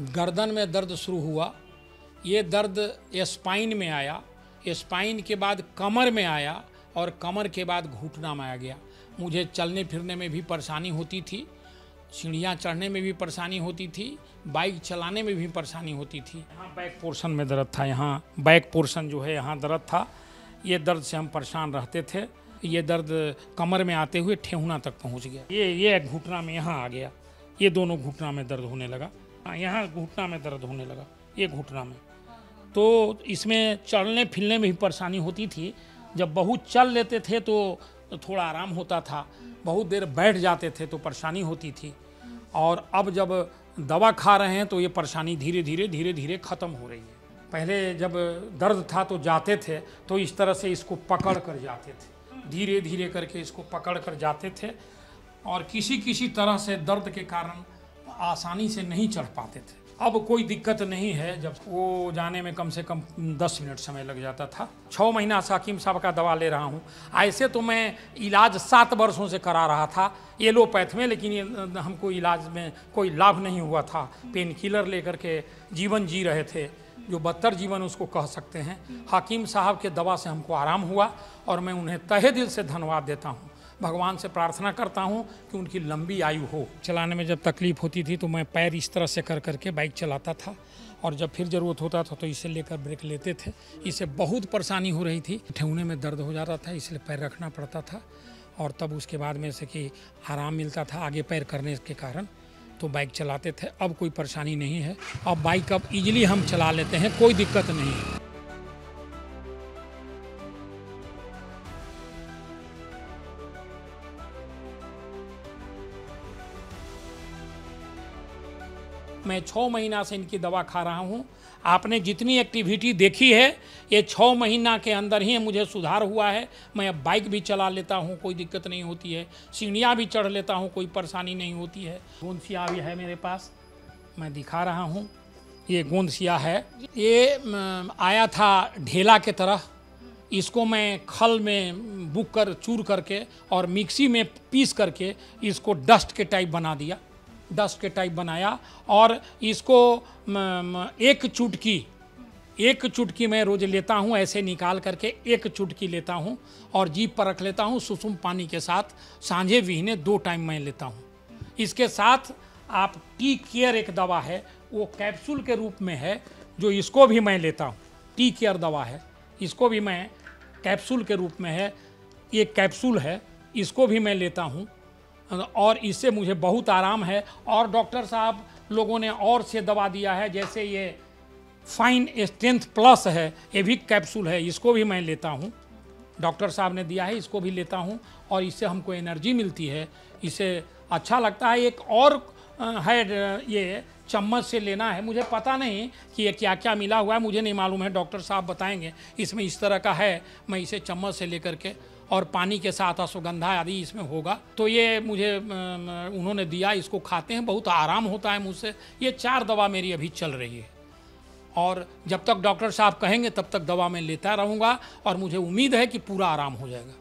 गर्दन में दर्द शुरू हुआ। ये दर्द स्पाइन में आया, स्पाइन के बाद कमर में आया और कमर के बाद घुटना में आ गया। मुझे चलने फिरने में भी परेशानी होती थी, सीढ़ियाँ चढ़ने में भी परेशानी होती थी, बाइक चलाने में भी परेशानी होती थी। यहाँ बैक पोर्शन में दर्द था, यहाँ बैक पोर्शन जो है यहाँ दर्द था। ये दर्द से हम परेशान रहते थे। ये दर्द कमर में आते हुए ठेहुना तक पहुँच गया। ये घुटना में यहाँ आ गया, ये दोनों घुटना में दर्द होने लगा। यहाँ घुटना में दर्द होने लगा, ये घुटना में। तो इसमें चलने फिरने में भी परेशानी होती थी। जब बहुत चल लेते थे तो थोड़ा आराम होता था, बहुत देर बैठ जाते थे तो परेशानी होती थी। और अब जब दवा खा रहे हैं तो ये परेशानी धीरे धीरे ख़त्म हो रही है। पहले जब दर्द था तो जाते थे तो इस तरह से इसको पकड़ कर जाते थे, धीरे धीरे करके इसको पकड़ कर जाते थे और किसी तरह से दर्द के कारण आसानी से नहीं चढ़ पाते थे। अब कोई दिक्कत नहीं है। जब वो जाने में कम से कम 10 मिनट समय लग जाता था। 6 महीना से हकीम साहब का दवा ले रहा हूँ। ऐसे तो मैं इलाज 7 वर्षों से करा रहा था एलोपैथ में, लेकिन ये हमको इलाज में कोई लाभ नहीं हुआ था। पेन किलर लेकर के जीवन जी रहे थे, जो बदतर जीवन उसको कह सकते हैं। हकीम साहब के दवा से हमको आराम हुआ और मैं उन्हें तहे दिल से धन्यवाद देता हूँ। भगवान से प्रार्थना करता हूँ कि उनकी लंबी आयु हो। चलाने में जब तकलीफ़ होती थी तो मैं पैर इस तरह से कर करके बाइक चलाता था और जब फिर ज़रूरत होता था तो इसे लेकर ब्रेक लेते थे। इससे बहुत परेशानी हो रही थी, ठेहुने में दर्द हो जाता था, इसलिए पैर रखना पड़ता था और तब उसके बाद में से कि आराम मिलता था आगे पैर करने के कारण, तो बाइक चलाते थे। अब कोई परेशानी नहीं है, अब बाइक अब ईजिली हम चला लेते हैं, कोई दिक्कत नहीं है। मैं 6 महीना से इनकी दवा खा रहा हूँ। आपने जितनी एक्टिविटी देखी है ये 6 महीना के अंदर ही मुझे सुधार हुआ है। मैं अब बाइक भी चला लेता हूँ, कोई दिक्कत नहीं होती है, सीढ़ियाँ भी चढ़ लेता हूँ, कोई परेशानी नहीं होती है। गोंद सिया भी है मेरे पास, मैं दिखा रहा हूँ। ये गोंद सिया है, ये आया था ढेला के तरह। इसको मैं खल में बुक कर चूर करके और मिक्सी में पीस करके इसको डस्ट के टाइप बना दिया, डस्ट के टाइप बनाया और इसको एक चुटकी मैं रोज लेता हूँ। ऐसे निकाल करके एक चुटकी लेता हूँ और जीभ पर रख लेता हूँ सुसुम पानी के साथ। सांझे विहने 2 टाइम मैं लेता हूँ। इसके साथ आप टी केयर एक दवा है, वो कैप्सूल के रूप में है, जो इसको भी मैं लेता हूँ। टी केयर दवा है, इसको भी मैं कैप्सूल के रूप में है, ये कैप्सूल है, इसको भी मैं लेता हूँ और इससे मुझे बहुत आराम है। और डॉक्टर साहब लोगों ने और से दवा दिया है, जैसे ये फाइन स्ट्रेंथ प्लस है, ये भी कैप्सूल है, इसको भी मैं लेता हूँ। डॉक्टर साहब ने दिया है, इसको भी लेता हूँ और इससे हमको एनर्जी मिलती है, इससे अच्छा लगता है। एक और है, ये चम्मच से लेना है, मुझे पता नहीं कि ये क्या क्या मिला हुआ है, मुझे नहीं मालूम है, डॉक्टर साहब बताएंगे। इसमें इस तरह का है, मैं इसे चम्मच से लेकर के और पानी के साथ अश्वगंधा आदि इसमें होगा, तो ये मुझे उन्होंने दिया, इसको खाते हैं, बहुत आराम होता है मुझसे। ये 4 दवा मेरी अभी चल रही है और जब तक डॉक्टर साहब कहेंगे तब तक दवा मैं लेता रहूँगा और मुझे उम्मीद है कि पूरा आराम हो जाएगा।